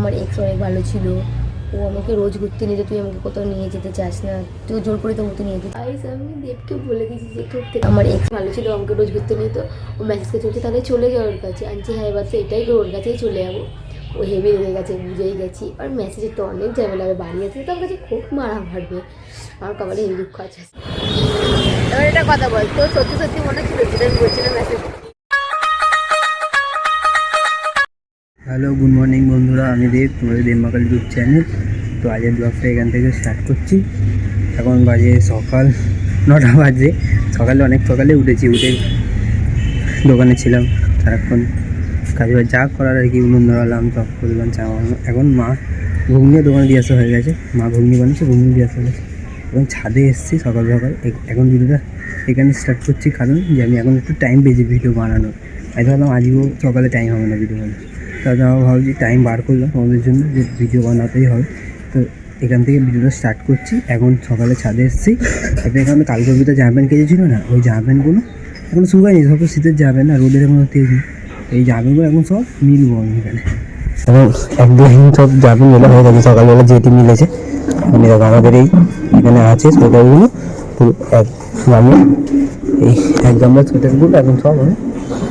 আমার এক্স অনেক ভালো ছিল, ও আমাকে রোজ ঘুরতে নিয়ে, তুই আমাকে কোথাও নিয়ে যেতে চাস না, তুই জোর করে তো মতো নিয়ে যেতে। আমি দেবকে বলে দিয়েছি যে তোর থেকে আমার এক্স ভালো ছিল, আমাকে রোজ ঘুরতে নিয়ে, তো ও মেসেজকে চলছে তাহলে চলে যাওয়ার কাছে আনছি। হ্যাঁ এবার তো এটাই করে ওর কাছেই চলে যাবো। ও হেভি হয়ে গেছে, বুঝেই গেছি। আর মেসেজের তো অনেক ঝামেলা হবে, বাড়ি আছে তো আমার কাছে খুব মারা মারবে, আমার কপালে হেভি দুঃখ আছে। এবার এটা কথা বল, তোর সত্যি সত্যি মনে ছিল যেটা আমি বলছিলাম মেসেজ? হ্যালো, গুড মর্নিং বন্ধুরা, আমি দেব, তোমাদের দেবমাকাল ইউটিউব চ্যানেল। তো আজের ব্লগটা এখান থেকে স্টার্ট করছি। এখন বাজে সকাল 9টা বাজে। সকালে অনেক সকালে উঠে দোকানে ছিলাম সারাক্ষণ, কাজ বাজ যা করার আর কি, উনুন ধরালাম, চপ করলাম, চা বানালাম। এখন মা ঘুগনিও দোকানে দিয়ে আসা হয়ে গেছে, মা ঘুগনি বানিয়েছে, ঘুগনি দিয়ে আসা হয়ে গেছে। এবং ছাদে এসেছি সকাল সকাল। এখন ভিডিওটা এখানে স্টার্ট করছি, কারণ যে আমি এখন একটু টাইম পেয়েছি ভিডিও বানানোর। আমি ভাবলাম আজকেও সকালে টাইম হবে না ভিডিও বানানো, তাহলে আমার ভাবছি টাইম বার করলাম তোমাদের জন্য, যে ভিডিও বানাতেই হবে। তো এখান থেকে ভিডিওটা স্টার্ট করছি। এখন সকালে ছাদে এসেছি। একটা এখানে কালকের ভিতরে জামা প্যান্ট কেটেছিল না, ওই জামা প্যান্টগুলো এখন শুকায়নি, সব শীতের জামা প্যান্ট না, রোদের এখন তেজ নেই। এই জামা প্যান্টগুলো এখন সব মিলবো আমি এখানে। এবং এক দুদিন সব জামা প্যান্ট মেলা হয়ে গেছে, সকালবেলা যেটি মিলেছে। আমি দেখো আমাদের এই এখানে আছে সোয়েটারগুলো, পুরো এক গামলা, এই এক গামলা সোয়েটারগুলো এখন সব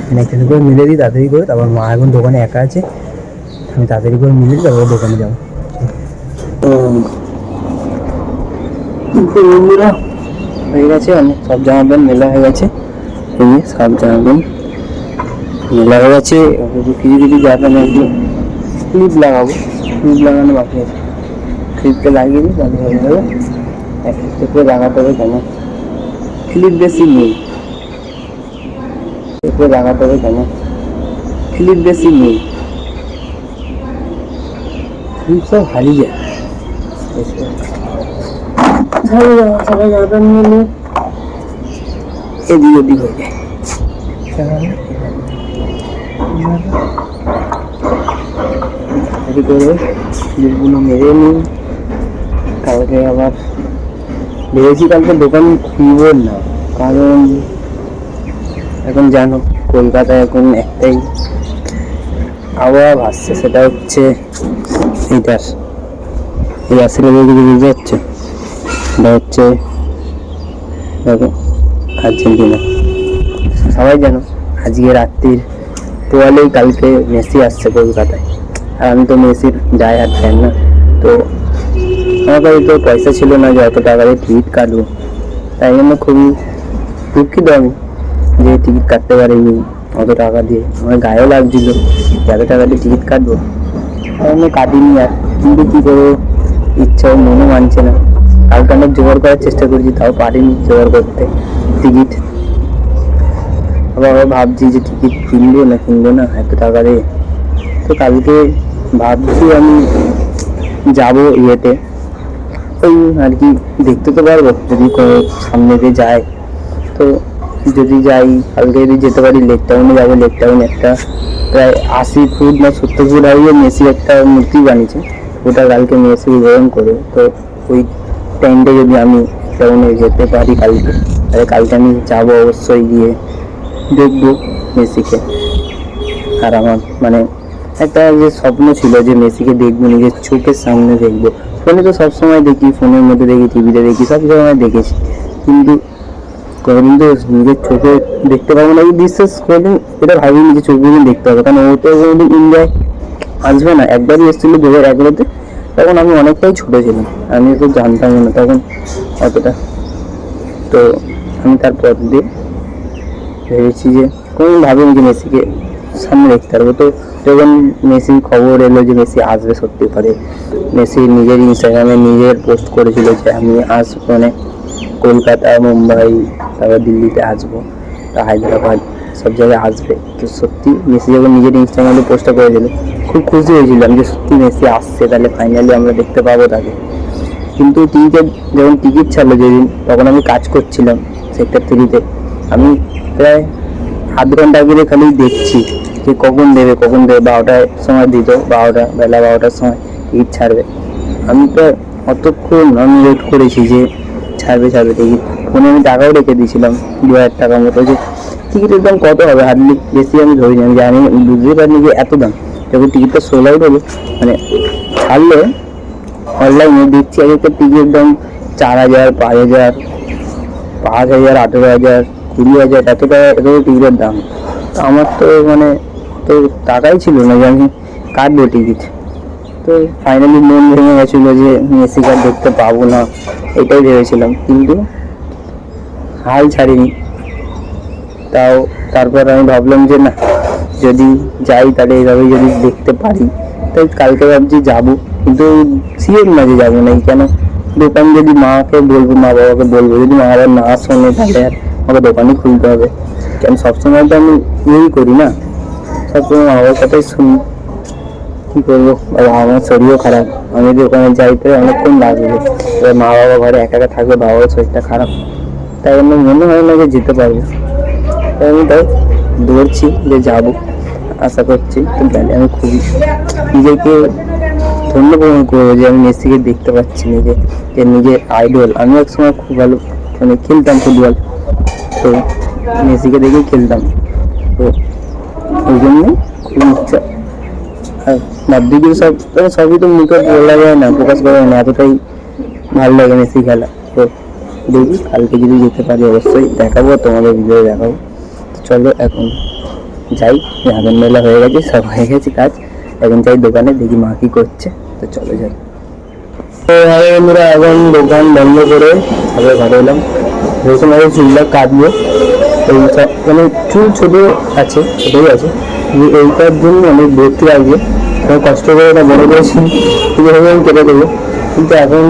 আমি একটা করে মিলে দিই তাড়াতাড়ি করে। তারপর মা এখন দোকানে একা আছে, আমি তাড়াতাড়ি করে মিলে দিই, তারপর দোকানে যাবো। বন্ধুরা হয়ে গেছে, অনেক সব জামা প্যান্ট মেলা হয়ে গেছে, এই সব জামা প্যান্ট মেলা হয়ে গেছে। কিছু কিছু জামা প্যান্ট একটু ক্লিপ লাগাবো, ক্লিপ লাগানো বাকি আছে, ক্লিপটা লাগিয়ে দিই তাহলে হয়ে যাবে। এক একটা করে লাগাতে হবে, কেন ক্লিপ বেশি নেই, লাগাতে হবে, কেন ক্লিপ বেশি নেই, ক্লিপ সব হারিয়ে যায়। সবাই জামা নিয়ে এদিক ওদিক হয়ে যায়। করে ক্লিপগুলো মেরে নিই। কালকে আবার ভেবেছি কালকে দোকান খুলব না, কারণ এখন জানো কলকাতায় এখন একটাই আবহাওয়া ভাসছে, সেটা হচ্ছে এইটার এই আসলে বুঝতে পারছো, এটা হচ্ছে দেখো আর্জেন্টিনা। সবাই জানো আজকে রাত্রির পোয়ালেই কালকে মেসি আসছে কলকাতায়, আর আমি তো মেসির ডাই হার্ট ফ্যান না। তো আমার কাছে তো পয়সা ছিল না যে অত টাকা দিয়ে টিকিট কাটবো, তাই জন্য খুবই দুঃখিত আমি যে টিকিট কাটতে পারিনি অত টাকা দিয়ে। আমার গায়েও লাগছিল এত টাকা দিয়ে টিকিট কাটবো, তাই জন্য কাটিনি। আর কিন্তু কী করবো, ইচ্ছা মনে মানছে না। কালকে অনেক জোগাড় করার চেষ্টা করছি, তাও পারিনি জোগাড় করতে টিকিট। আবার ভাবছি যে টিকিট কিনবো না কিনবো না এত টাকা দিয়ে। তো কালকে ভাবছি আমি যাবো ইয়েতে, ওই আর কি দেখতে তো পারবো যদি সামনেতে যায়। তো যদি যাই কালকে, যদি যেতে পারি লেক টাউনে যাবো। লেক টাউন একটা প্রায় 80 ফুট না 70 ফুট হারিয়ে মেসি একটা মূর্তি বানিয়েছে, ওটা কালকে মেসি উদ্বোধন করে। তো ওই টাইমটা যদি আমি টাউনে যেতে পারি কালকে, তাহলে কালকে আমি যাবো অবশ্যই, গিয়ে দেখবো মেসিকে। আর আমার মানে একটা যে স্বপ্ন ছিল যে মেসিকে দেখবো, নিজের চোখের সামনে দেখবো। ফোনে তো সবসময় দেখি, ফোনের মধ্যে দেখি, টিভিতে দেখি, সব সময় দেখেছি, কিন্তু কোনোদিন তো নিজের চোখে দেখতে পাবো না। বিশ্বাস করে এটা ভাবি নিজের চোখে দিন দেখতে হবে, কারণ ও তো কোনোদিন ইন্ডিয়ায় আসবে না। একবারই এসেছিল 2011-তে, তখন আমি অনেকটাই ছোটো ছিলাম, আমি তো জানতাম না তখন অতটা। তো আমি তারপর দিয়ে ভেবেছি যে কোনোদিন ভাবিনি যে মেসিকে সামনে দেখতে পারবো। তো যখন মেসির খবর এলো যে মেসি আসবে, সত্যি করে মেসি নিজের ইনস্টাগ্রামে নিজের পোস্ট করেছিল যে আমি আসবো, মানে কলকাতা, মুম্বাই, তারপর দিল্লিতে আসবো, হায়দ্রাবাদ, সব জায়গায় আসবে। তো সত্যি মেসি যখন নিজের ইনস্টাগ্রামে পোস্টটা করেছিল, খুব খুশি হয়েছিলাম যে সত্যি মেসি আসছে, তাহলে ফাইনালি আমরা দেখতে পাবো তাকে। কিন্তু যখন টিকিট ছাড়লো যেদিন, তখন আমি কাজ করছিলাম সেক্টর 3-তে। আমি প্রায় আধ ঘন্টা আগে খালি দেখছি যে কখন দেবে 12টার সময় দিত, বেলা 12টার সময় টিকিট ছাড়বে। আমি তো অতক্ষণ আমি ওয়েট করেছি যে ছাড়বে টিকিট। ফোনে আমি টাকাও রেখে দিয়েছিলাম 2000 টাকার মতো, যে টিকিটের দাম কত হবে হার্ডলি, বেশি আমি ধরিনি, আমি জানি, বুঝতে পারিনি যে এত দাম। যখন টিকিটটা সোল্ড আউট হলো, মানে ছাড়লো অনলাইনে, দেখছি এক একটা টিকিটের দাম 4,000, 5,000, 5,000, 18,000, 20,000, এত টাকা, এত টিকিটের দাম। তো আমার তো মানে তো টাকাই ছিল না যে আমি কাটবো টিকিট। তো ফাইনালি মন ভেঙে গেছিলো যে মেসি কার্ড দেখতে পাবো না, এটাই ভেবেছিলাম, কিন্তু হাল ছাড়িনি। তাও তারপর আমি ভাবলাম যে না, যদি যাই তাহলে এইভাবে যদি দেখতে পারি, তাই কালকে ভাবছি যাবো, কিন্তু শিওর না যে যাবো না। কেন, দোকান যদি মাকে বলবো, মা বাবাকে বলবো, যদি মা বাবা না শোনে তাহলে আর আমাকে দোকানই খুলতে হবে। কেন সবসময় তো আমি ইয়েই করি না, সবসময় মা বাবার কথাই শুনি। কী করবো, আমার শরীরও খারাপ, আমি যদি ওখানে যাই তো অনেকক্ষণ লাগবে। এবার মা বাবা ঘরে একা একা থাকবে, বাবার শরীরটা খারাপ, তাই জন্য মনে হয় না যে যেতে পারবো। তাই আমি তাই দৌড়ছি যে যাবো, আশা করছি। তো গেলে আমি খুবই নিজেকে ধন্য প্রমাণ করবো যে আমি মেসিকে দেখতে পাচ্ছি, নিজের আইডল। আমি একসময় খুব ভালো মানে খেলতাম ফুটবল, তো মেসিকে দেখেই খেলতাম, তো ওই জন্যই খুব ইচ্ছা। আর বাদ্যিকে সবই তো মুখে বলা যায় না, প্রকাশ করা যায় না, এতটাই ভালো লাগে মেসি খেলা। তো দেখি কালকে যদি যেতে পারি অবশ্যই দেখাবো, তোমাদের ভিডিও দেখাবো। তো চলো এখন যাই, আগুন মেলা হয়ে গেছে, সব হয়ে গেছে কাজ, এখন যাই দোকানে, দেখি মা কি করছে। তো চলো যাই। তো বন্ধুরা এখন দোকান বন্ধ করে আবার ঘরে এলাম। ভেবেছিলাম আগে চুলটা কাটবো, এইটা মানে চুল ছোটো আছে, ছোটোই আছে, এইটার জন্য অনেক ভর্তি লাগবে, অনেক কষ্ট করে এটা বড়ো করেছি, কিন্তু ভেবে আমি কেটে দেবো। কিন্তু এখন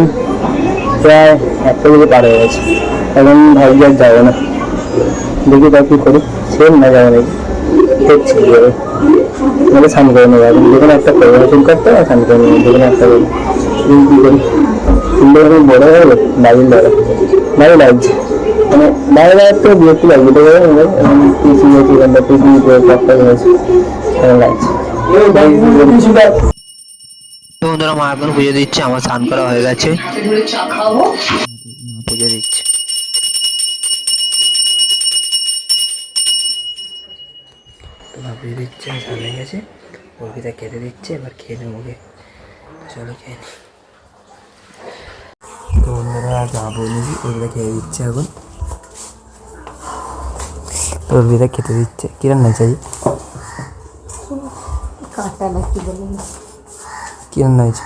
প্রায় 1টা বেজে পার হয়ে গেছে, এখন ভাবছি আর যাবো না, দেখি তার কী করি, সেম না যাবো নাকি দেখছি কী হবে। মানে স্নান করে নেবো, এখন যেখানে একটা করবো, চুল কাটতে হবে, স্নান করে নেবো, যেখানে একটা করবো। কী করি, চুলটা এখন বড়ো হয়ে গেলো, দাঁড়িয়ে লাগছে, মানে দাঁড়িয়ে দাঁড়াতে বিরক্তি লাগবে, তো এখন পিসি গেছি, এখানটা পিসি একটা হয়েছে, এখন লাগছে। বন্ধুরা মা এখন পুজো দিচ্ছে, আমার স্নান করা হয়ে গেছে, পুজো দিচ্ছে। তো মা পুজো দিচ্ছে, স্নান হয়ে গেছে, মুরগিটা খেতে দিচ্ছে, এবার খেয়ে নেবো। চলো খেয়ে নি। তো বন্ধুরা যা বলেছি ওগুলো খেয়ে দিচ্ছে এখন, তো মুরগিটা খেতে দিচ্ছে। কিরম না চাই কাটা না কি বলেন, কি রান্না হয়েছে,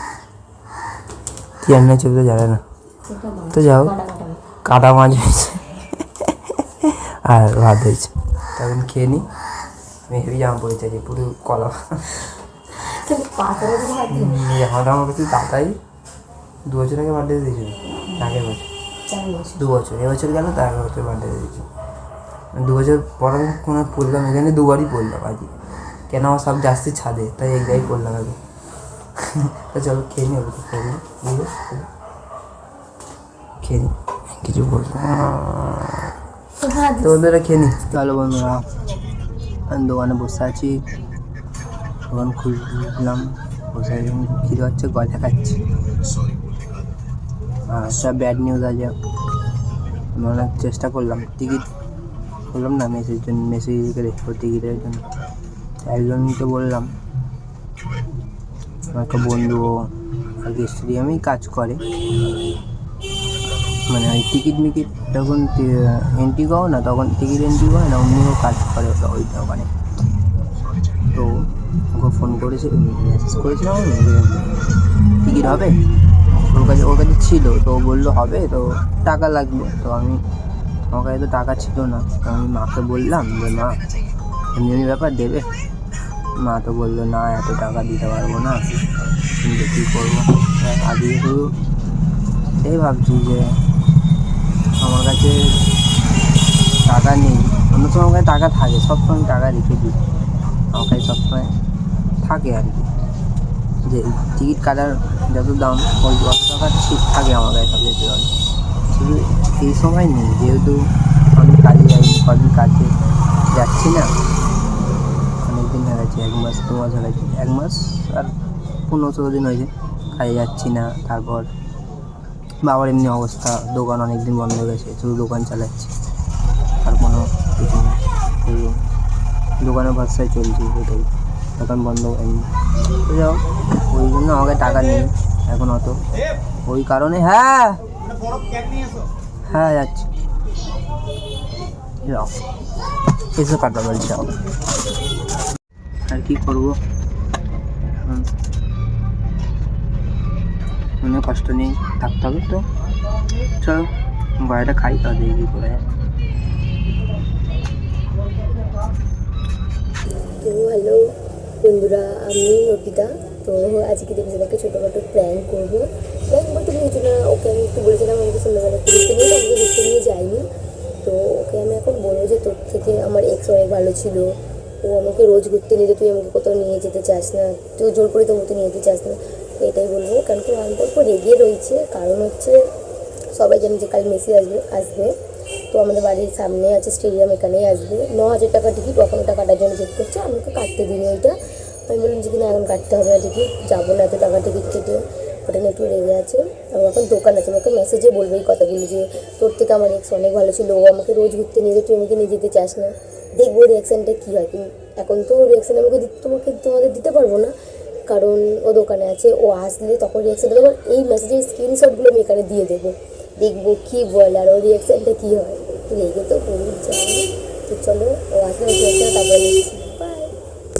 কি রান্না হয়েছে তো জানে না। তো যাও, কাটা মাছ হয়েছে আর ভাত হয়েছে, তখন খেয়ে নিই। আমি হেভি জামা পড়ে চাইছি, পুরো কলা জামাটা আমার কাছে দাদাই 2 বছর আগে বার্থডে দিয়েছিল, আগের বছর 2 বছর, এবছর গেল তো 11 বছর বার্থডে দিয়েছিল। 2 বছর পর আমি কোনো পড়লাম, এখানে 2বারই পড়লাম আজকে, কেন আমার সব জাস্তি ছাদে, তাই এক জায়গায় পড়লাম আগে। তো চলো খেয়ে নি, ওগুলো খেয়ে নিই, খেয়ে নিই, কিছু বলবো তো বন্ধুরা, খেয়ে নিই। চলো বন্ধুরা, আমি দোকানে বসে আছি, দোকান খুললাম, বসে খিদে হচ্ছে, গজা খাচ্ছি। একটা ব্যাড নিউজ আছে, অনেক চেষ্টা করলাম, টিকিট করলাম না মেসির জন্য, মেসিকে দেখবো টিকিটের জন্য, একজনকে বললাম, আমার একটা বন্ধু আর কি স্টেডিয়ামেই কাজ করে, মানে ওই টিকিট মিকিট যখন এন্ট্রি করো না, তখন টিকিট এন্ট্রি করে না, অমনিও কাজ করে ওই দোকানে। তো ওকে ফোন করেছে, মেসেজ করেছিলাম যে টিকিট হবে, ওর কাছে ছিল, তো বললো হবে, তো টাকা লাগবে। তো আমার কাছে তো টাকা ছিল না, তো আমি মাকে বললাম যে মা এমনি ব্যাপার দেবে, মা তো বললো না এত টাকা দিতে পারবো না, কিন্তু কী করবো। আগে শুধু এই ভাবছি যে আমার কাছে টাকা নেই, অন্য সময় আমার কাছে টাকা থাকে, সবসময় টাকা রেখে দিই, আমার কাছে সবসময় থাকে আর কি, যে টিকিট কাটার যত দাম ওই 10 টাকা থাকে আমার কাছে সব বেশি দাম, শুধু এই সময় নেই, যেহেতু আমি কাজে যাই, কদিন কাজে যাচ্ছি না, অনেকদিন হয়ে গেছে, 1 মাস 2 মাস হয়ে গেছে, 1 মাস আর 15-16 দিন হয়েছে কাজে যাচ্ছি না। তারপর বাবার এমনি অবস্থা, দোকান অনেক দিন বন্ধ হয়ে গেছে, শুধু দোকান চালাচ্ছি, আর কোনো কিছু নেই, শুধু দোকানের ভরসায় চলছি, এটাই, দোকান বন্ধ হয়নি। বুঝলো, ওই জন্য আমাকে টাকা নেই এখন অত, ওই কারণে। হ্যাঁ হ্যাঁ যাচ্ছি, যাও এসে কথা বলছি। আর কি করবো, মনে কষ্ট নেই, থাকতে হবে তো। চলো গাড়িটা খাই, তা দিয়ে কি করে। তো হ্যালো বন্ধুরা, আমি অর্পিতা। তো আজকে দেখছি একটা ছোটোখাটো প্র্যাঙ্ক করবো। প্র্যাঙ্ক বলতে কিছু না, ওকে আমি একটু বলেছিলাম আমাকে সন্ধ্যাবেলা ঘুরতে নিয়ে, আমাকে ঘুরতে নিয়ে যাইনি। তো ওকে আমি এখন বলবো যে তোর থেকে আমার এক্স অনেক ভালো ছিল, ও আমাকে রোজ ঘুরতে নিয়ে, তুই আমাকে কোথাও নিয়ে যেতে চাস না, তুই জোর করে তো মতো নিয়ে যেতে চাস না। তো এটাই বলবো, কারণ কি আমি অল্প রেগে রয়েছে। কারণ হচ্ছে সবাই জানি যে কাল মেসি আসবে। তো আমাদের বাড়ির সামনে আছে স্টেডিয়াম, এখানেই আসবে। 9,000 টাকা টিকিট, কখন ওটা কাটার জন্য চেক করছে, আমাকে কাটতে দিন ওইটা। আমি বললাম যে কিনা এখন কাটতে হবে না টিকিট, যাবো না এত টাকা টিকিট কেটে। ওটা নিয়ে একটু রেগে আছে। আমার এখন দোকান আছে, আমাকে মেসেজে বলবে এই কথাগুলো যে তোর থেকে আমার এক্স অনেক ভালো ছিল, ও আমাকে রোজ ঘুরতে নিয়ে যেত, তুই আমাকে নিয়ে যেতে চাস না। দেখবো রিয়াকশানটা কী হয়। এখন তো রিয়াকশান আমাকে তোমাদের দিতে পারবো না, কারণ ও দোকানে আছে। ও আসলে তখন রিয়াকশানটা দেবো, এই মেসেজের স্ক্রিনশটগুলো আমি এখানে দিয়ে দেবো, দেখবো কী বলে আর ওর রিয়াকশানটা কী হয়। লেগে তো পুরো যায়। তো চলো, ও আসলে রিয়াকশানটা তারপরে নিচ্ছি।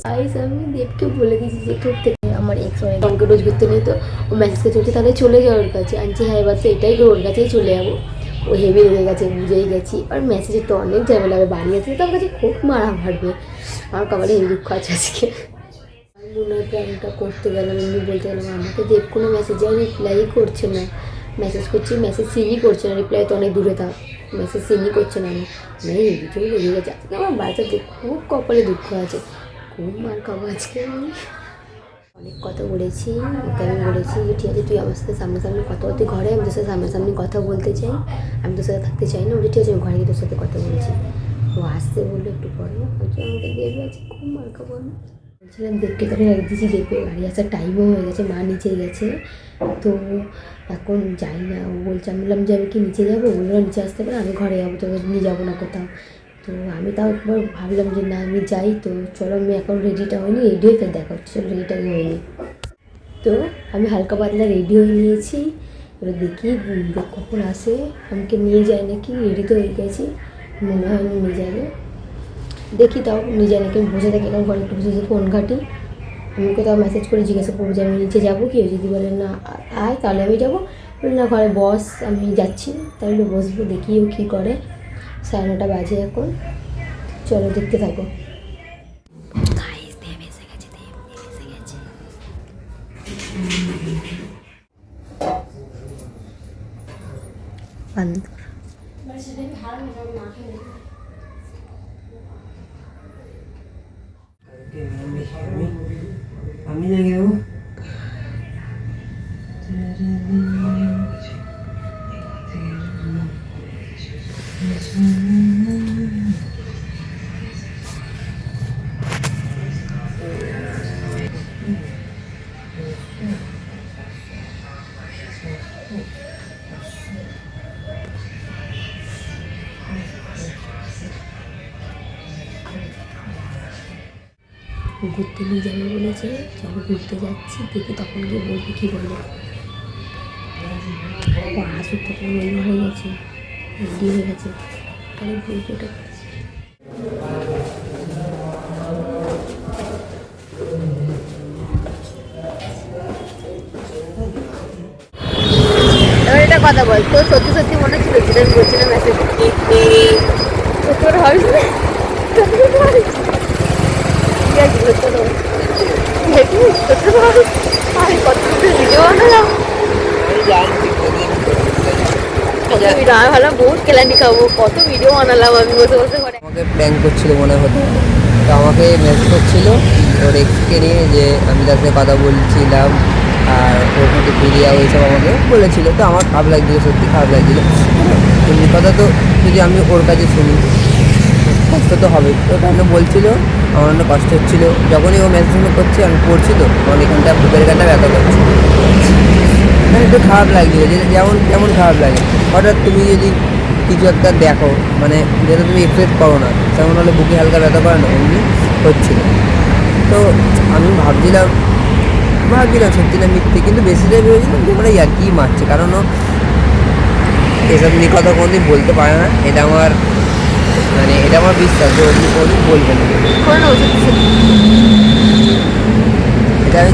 গাইস, আমি দেবকে বলে দিয়েছি যে তোর থেকে আমার এক্স অনেক আমাকে রোজ ঘুরতে নিয়ে, তো ও মেসেজকে চলছে তাহলে চলে যাও ওর কাছে। আনছি হ্যাঁ, এবার তো এটাই ওর কাছেই চলে যাবো। ও হেভি হয়ে গেছে, বুঝেই গেছি। আর মেসেজে তো অনেক ঝামেলা হবে, বাড়ি আছে তো আমার কাছে খুব মারা মারবে। আমার কপালে হেভি দুঃখ আছে আজকে। আমি মনে হয় প্ল্যানটা করতে গেলাম, এমনি বলতে গেলাম, আমাকে দেব কোনো মেসেজে আর রিপ্লাই করছে না। মেসেজ করছি, মেসেজ সিনই করছে না, রিপ্লাই তো অনেক দূরে থাক, মেসেজ সিনই করছে না। আমি হেভি চলে লেগে গেছে আজকে। আমার বাড়িতে খুব কপালে দুঃখ আছে, খুব মার খাবো আজকে। আমি অনেক কথা বলেছি ওকে, আমি বলেছি যে ঠিক আছে তুই আমার সাথে সামনাসামনি কথা বলতে, ঘরে আমি তোর সাথে সামনাসামনি কথা বলতে চাই, আমি তোর সাথে থাকতে চাই না। ওটা ঠিক আছে, আমি ঘরে গিয়ে তোর সাথে কথা বলছি। ও আসতে বললো একটু পরে, বলছি আমাকে দেবে আছে, খুব মার খাবো আমি। বলছিলাম দেখতে তাহলে রেখে দিয়েছি, দেখবে বাড়ি আসার টাইমও হয়ে গেছে, মা নিচে গেছে। তো এখন যাই না, ও বলছে, আমি বললাম যে আমি কি নিচে যাবো, বললো নিচে আসতে পারে, আমি ঘরে যাবো, তোকে নিয়ে যাবো না কোথাও। তো আমি তাও একবার ভাবলাম যে না আমি যাই। তো চলো, আমি এখন রেডিটা হয়নি, রেডি হয়ে ফের দেখা হচ্ছে, চলো রেডিটাই হয়নি। তো আমি হালকা পাতলা রেডি হয়ে নিয়েছি, এবার দেখি কখন আসে, আমাকে নিয়ে যায় নাকি। রেডি তো হয়ে গেছি, মনে হয় আমি নিয়ে যাবে, দেখি তাও নিয়ে যায় নাকি। আমি বসে থাকি এখন ঘরে, একটু বসে ফোন ঘাটি। আমি ওকে তাও মেসেজ করে জিজ্ঞাসা করবো যে আমি নিচে যাবো কি, যদি বলে না আয় তাহলে আমি যাবো, বলে না ঘরে বস আমি যাচ্ছি, তাহলে বসবো। দেখি ও কী করে। 9:30 বাজে এখন, চলো দেখতে থাকো। আমি দেখে দেবো। ঘুরতে নিয়ে যাবে বলেছে, চলো ঘুরতে যাচ্ছি, দেখি তখন গিয়ে বলবো কী বলবো। আসুক তখন রেডি হয়ে গেছে, রেডি হয়ে গেছে, তাহলে বলবো এটা। এবার এটা কথা বল, তোর সত্যি সত্যি মনে ছিল যেটা আমি বলছিলাম মেসেজ, তোর হবে ঠিক আছে, তোর আমি কত ভিডিও বানালাম, আমি ভাবলাম বহুত কেলানি খাবো, কত ভিডিও বানালাম আমি বসে বসে ঘরে। আমাকে প্র্যাঙ্ক করছিল মনে হতো, তো আমাকে মেসেজ করছিল ওর এক্সকে নিয়ে, যে আমি তার সাথে কথা বলছিলাম আর ওর সাথে ফিরিয়া ওইসব আমাকে বলেছিল। তো আমার খারাপ লাগছিলো, সত্যি খারাপ লাগছিলো। এমনি কথা তো যদি আমি ওর কাছে শুনি কষ্ট তো হবে, তো তাহলে বলছিল আমার অনেক কষ্ট হচ্ছিলো। যখনই ও মেসেজ করছে আমি পড়ছি, তো আমার এখানটা বুকের কাটা ব্যথা করছে, মানে একটু খারাপ লাগছিলো। যে যেমন খারাপ লাগে, হঠাৎ তুমি যদি কিছু একটা দেখো, মানে যেটা তুমি এক্সপেক্ট করো না, তেমন হলে বুকে হালকা ব্যথা করে না, এমনি হচ্ছিল। তো আমি ভাবছিলাম ভাবছিলাম সত্যি না মিথ্যে, কিন্তু বেশিটাই ভেবেছিলাম যে মানে ইয়ার্কি মারছে, কারণ ও এসব নিয়ে কথা কোনোদিন বলতে পারে না। এটা আমার মানে এটা আমার বিশ্বাস যে ও কোনোদিন বলবে না। করে নেবো সত্যি সত্যি। এটা আমি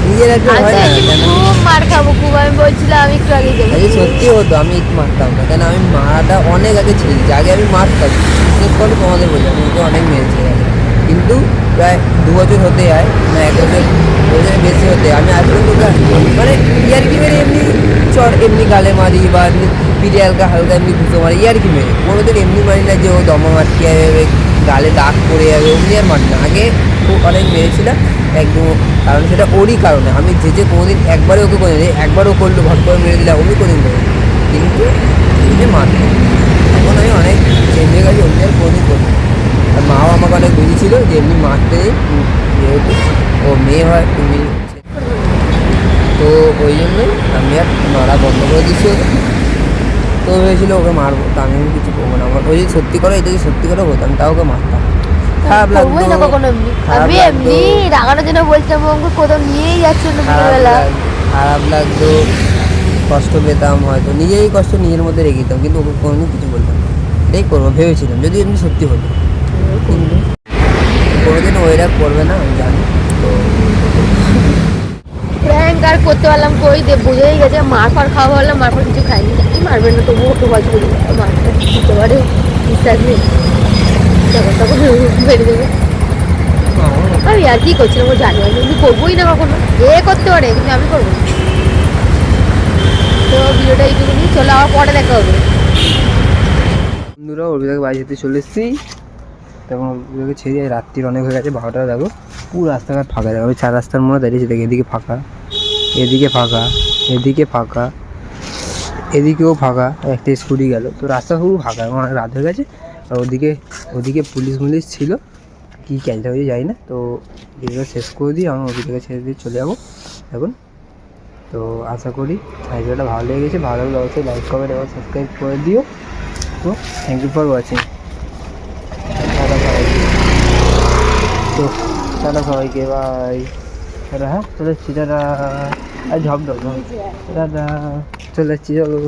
নিজের একটা ভয় আচ্ছা, না একটু কেন, খুব মার খাবো খুব, আমি বলছিলাম আমি একটু আগে যাবো। আগে সত্যি হতো আমি ইট মারতাম না, কেন আমি মারাটা অনেক আগে ছেড়ে দিয়েছি। আগে আমি মারতাম, বিশেষ করে তোমাদের বলি আমি ওকে অনেক মেরেছি আগে, কিন্তু প্রায় 2 বছর হতে যায় না, 1 বছর 2 বছরের বেশি হতে যায়। আমি আজ পর্যন্ত মানে ইয়ার্কি মেরে এমনি চর এমনি গালে মারি বা এমনি পিঠে হালকা হালকা এমনি ঘুষো মারি ইয়ার্কি মেরে, কোনোদিন এমনি মারি না যে ও দমা মারতে যাবে গালে দাগ পড়ে যাবে, অমনি আর মারি না। আগে ও অনেক মেরেছিলাম একদম, কারণ সেটা ওরই কারণে। আমি যে কোনোদিন একবারে ওকে করে দিই, একবারও করলো ঘট করে মেরে দিলাম, আমি কোনোদিন করি, কিন্তু যে মারতো। এখন আমি অনেক চেঞ্জ হয়ে গেছি, অমনি আর কোনোদিন করি না। আর মাও আমাকে অনেক বুঝেছিল যে এমনি মারতে নেই, যেহেতু ও মেয়ে হয় তুমি, তো ওই জন্যই আমি আর মারা বন্ধ করে দিচ্ছি ওকে। তো ভেবেছিল ওকে মারবো, তো আমি কিছু করবো না। আমার ওই যদি সত্যি করে, এটা যদি সত্যি করে হতো আমি তাও ওকে মারতাম। খারাপ লাগতো, করবোই না কখনো এমনি। খারাপ আমি লাগতো, এমনি রাগানোর জন্য বলছিলাম আমাকে কোথাও নিয়েই যাচ্ছে না বিকেলবেলা। খারাপ লাগতো, কষ্ট পেতাম, হয়তো নিজেই কষ্ট নিজের মধ্যে রেখে দিতাম, কিন্তু ওকে কোনোদিন কিছু বলতাম না। এটাই করবো ভেবেছিলাম যদি এমনি সত্যি হতো, কিন্তু কোনোদিন ওইরা করবে না আমি জানি। তো প্র্যাঙ্ক আর করতে পারলাম কই, বুঝেই গেছে মার ফার খাওয়া বললাম, মার ফার কিছু খাইনি, জানি মারবে না, তবুও একটু ভয় করে দিল মারটা দিতে পারে বিশ্বাস নেই, তখন তখন বেড়ে দেবে। আমি আর কি করছিলাম ও জানি, আমি এমনি করবোই না কখনো, এ করতে পারে কিন্তু আমি করবো না। তো ভিডিওটা এইটুকুনি, চলে আবার পরে দেখা হবে। বন্ধুরা অভিজাকে বাড়ি যেতে চলে এসেছি, তখন অভিজাকে ছেড়ে যায়, রাত্রির অনেক হয়ে গেছে, 12টা দেখো পুরো রাস্তাঘাট ফাঁকা। দেখো আমি 4 রাস্তার মধ্যে দাঁড়িয়েছি, দেখি এদিকে ফাঁকা, এদিকে ফাঁকা, এদিকে ফাঁকা, এদিকেও ফাঁকা, একটা স্কুটি গেল, তো রাস্তা খুব ফাঁকা এবং অনেক রাত হয়ে গেছে। আর ওদিকে ওদিকে পুলিশ ছিল, কী ক্যালটা হয়ে যায় না। তো ভিডিওটা শেষ করে দিই, আমি অভিজাকে ছেড়ে দিয়ে চলে যাবো এখন। তো আশা করি ভিডিওটা ভালো লেগেছে, ভালো লাগলে অবশ্যই লাইক কমেন্ট এবং সাবস্ক্রাইব করে দিও। তো thank you for watching. Tata সবাইকে, তো টাটা সবাইকে, বাই। টাটা, হ্যাঁ চলে এসছি, টাটা। আর ঝপ ঝপ দাদা চলে এসছি, চলো।